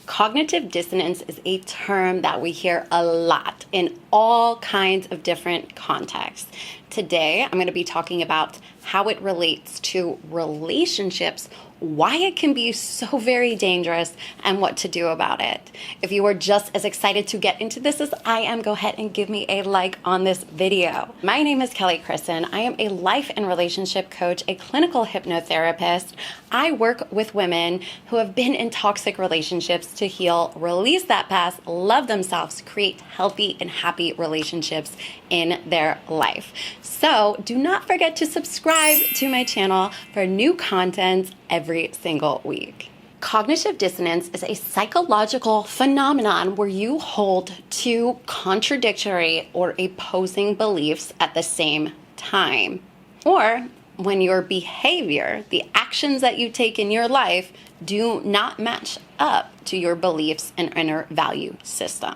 Cognitive dissonance is a term that we hear a lot in all kinds of different contexts. Today, I'm going to be talking about how it relates to relationships, why it can be so very dangerous, and what to do about it. If you are just as excited to get into this as I am, go ahead and give me a like on this video. My name is Kristin. I am a life and relationship coach, a clinical hypnotherapist. I work with women who have been in toxic relationships to heal, release that past, love themselves, create healthy and happy relationships in their life. So do not forget to subscribe to my channel for new content every single week. Cognitive dissonance is a psychological phenomenon where you hold two contradictory or opposing beliefs at the same time, or when your behavior, the actions that you take in your life, do not match up to your beliefs and inner value system.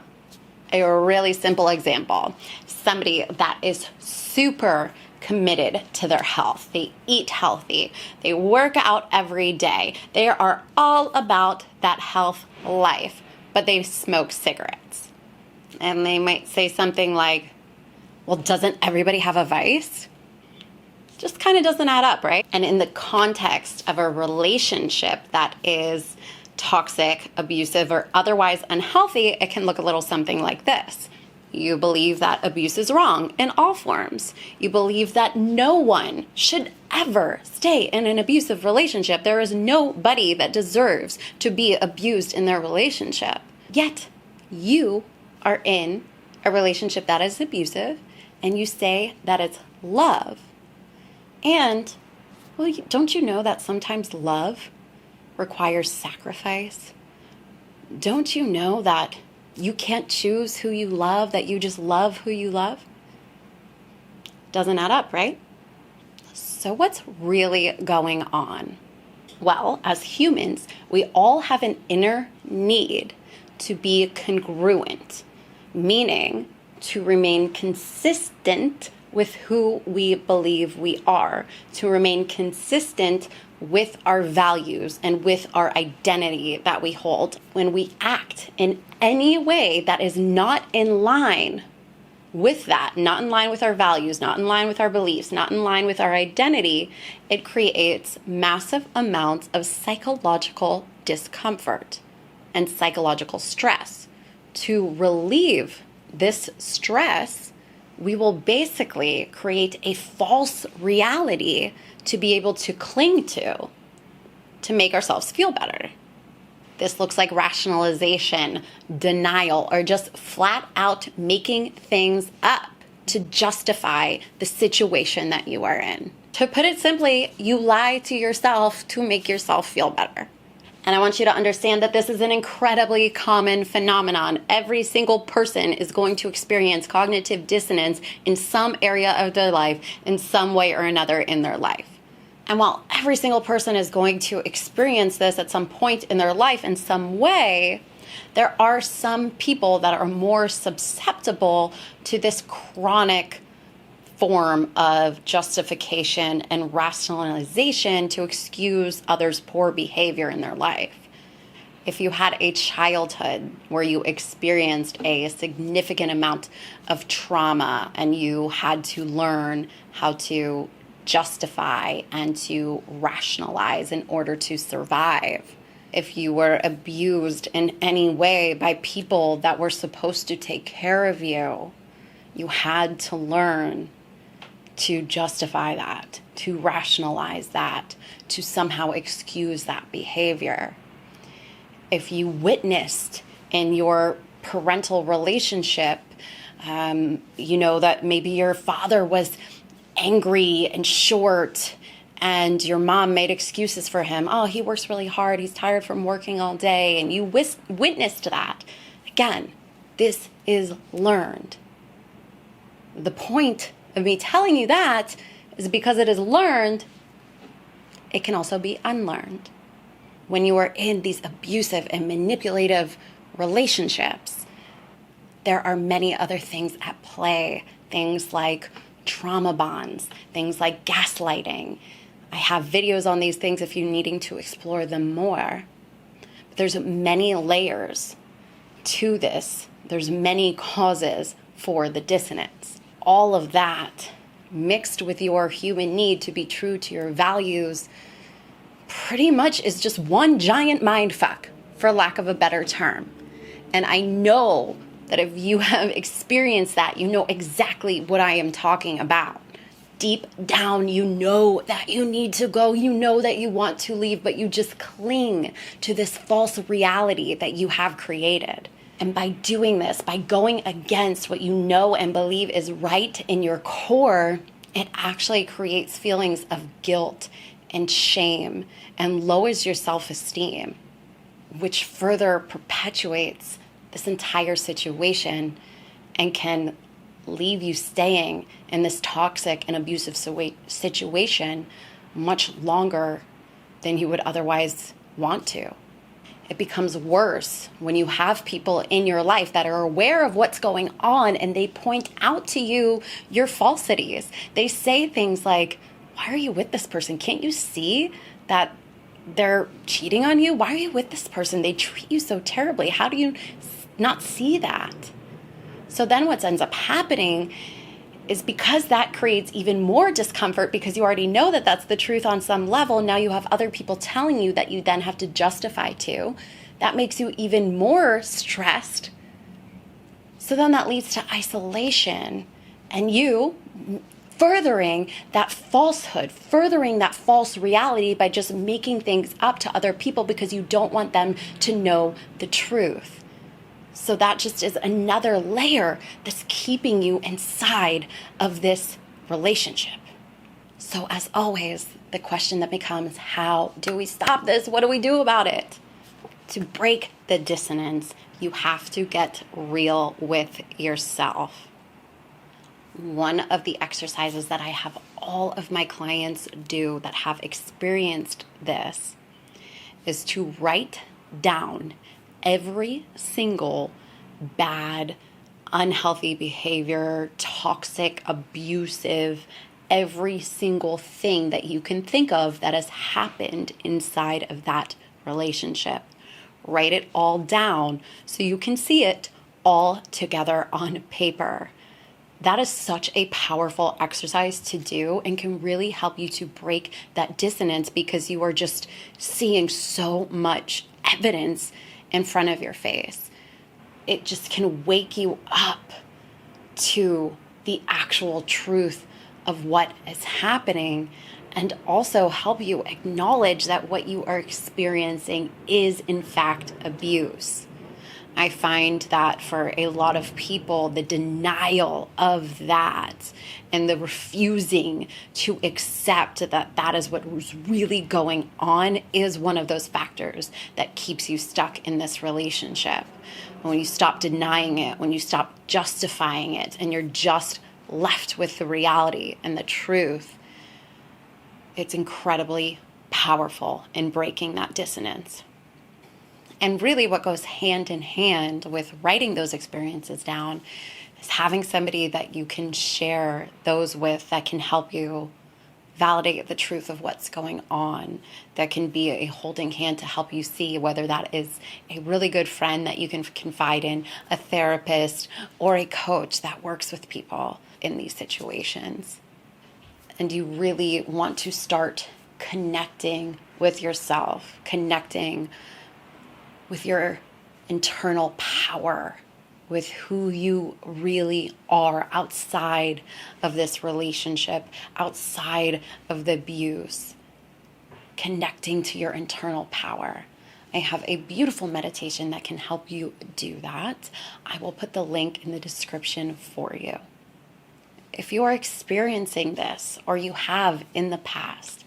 A really simple example, somebody that is super committed to their health. They eat healthy. They work out every day. They are all about that health life, but they smoke cigarettes. And they might say something like, well, doesn't everybody have a vice? Just kind of doesn't add up, right? And in the context of a relationship that is toxic, abusive, or otherwise unhealthy, it can look a little something like this. You believe that abuse is wrong in all forms. You believe that no one should ever stay in an abusive relationship. There is nobody that deserves to be abused in their relationship. Yet, you are in a relationship that is abusive, and you say that it's love. And, well, don't you know that sometimes love requires sacrifice? Don't you know that you can't choose who you love, that you just love who you love? Doesn't add up, right? So what's really going on? Well, as humans, we all have an inner need to be congruent, meaning to remain consistent with who we believe we are, to remain consistent with our values and with our identity that we hold. When we act in any way that is not in line with that, not in line with our values, not in line with our beliefs, not in line with our identity, it creates massive amounts of psychological discomfort and psychological stress. To relieve this stress, we will basically create a false reality to be able to cling to make ourselves feel better. This looks like rationalization, denial, or just flat out making things up to justify the situation that you are in. To put it simply, you lie to yourself to make yourself feel better. And I want you to understand that this is an incredibly common phenomenon. Every single person is going to experience cognitive dissonance in some area of their life, in some way or another in their life. And while every single person is going to experience this at some point in their life in some way, there are some people that are more susceptible to this chronic form of justification and rationalization to excuse others' poor behavior in their life. If you had a childhood where you experienced a significant amount of trauma and you had to learn how to justify and to rationalize in order to survive, if you were abused in any way by people that were supposed to take care of you, you had to learn to justify that, to rationalize that, to somehow excuse that behavior. If you witnessed in your parental relationship, that maybe your father was angry and short and your mom made excuses for him. Oh, he works really hard. He's tired from working all day. And you witnessed that. Again, this is learned. The point of me telling you that is because it is learned, it can also be unlearned. When you are in these abusive and manipulative relationships, there are many other things at play. Things like trauma bonds, things like gaslighting. I have videos on these things if you're needing to explore them more. But there's many layers to this. There's many causes for the dissonance. All of that mixed with your human need to be true to your values pretty much is just one giant mind fuck, for lack of a better term. And I know that if you have experienced that, you know exactly what I am talking about. Deep down, you know that you need to go, you know that you want to leave, but you just cling to this false reality that you have created. And by doing this, by going against what you know and believe is right in your core, it actually creates feelings of guilt and shame and lowers your self-esteem, which further perpetuates this entire situation and can leave you staying in this toxic and abusive situation much longer than you would otherwise want to. It becomes worse when you have people in your life that are aware of what's going on and they point out to you your falsities. They say things like, why are you with this person? Can't you see that they're cheating on you? Why are you with this person? They treat you so terribly. How do you not see that? So then what ends up happening is, because that creates even more discomfort because you already know that that's the truth on some level, now you have other people telling you that you then have to justify to. That makes you even more stressed. So then that leads to isolation and you furthering that falsehood, furthering that false reality by just making things up to other people because you don't want them to know the truth. So that just is another layer that's keeping you inside of this relationship. So as always, the question that becomes, how do we stop this? What do we do about it? To break the dissonance, you have to get real with yourself. One of the exercises that I have all of my clients do that have experienced this is to write down every single bad, unhealthy behavior, toxic, abusive, every single thing that you can think of that has happened inside of that relationship. Write it all down so you can see it all together on paper. That is such a powerful exercise to do and can really help you to break that dissonance because you are just seeing so much evidence in front of your face. It just can wake you up to the actual truth of what is happening and also help you acknowledge that what you are experiencing is in fact abuse. I find that for a lot of people, the denial of that and the refusing to accept that that is what was really going on is one of those factors that keeps you stuck in this relationship. When you stop denying it, when you stop justifying it, and you're just left with the reality and the truth, it's incredibly powerful in breaking that dissonance. And really what goes hand in hand with writing those experiences down is having somebody that you can share those with that can help you validate the truth of what's going on, that can be a holding hand to help you see whether that is a really good friend that you can confide in, a therapist, or a coach that works with people in these situations. And you really want to start connecting with yourself, connecting with your internal power, with who you really are outside of this relationship, outside of the abuse, connecting to your internal power. I have a beautiful meditation that can help you do that. I will put the link in the description for you. If you are experiencing this or you have in the past,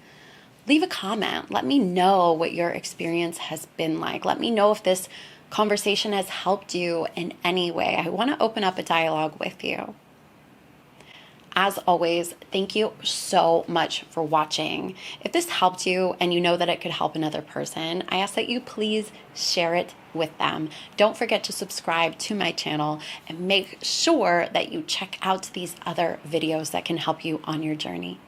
leave a comment. Let me know what your experience has been like. Let me know if this conversation has helped you in any way. I want to open up a dialogue with you. As always, thank you so much for watching. If this helped you and you know that it could help another person, I ask that you please share it with them. Don't forget to subscribe to my channel and make sure that you check out these other videos that can help you on your journey.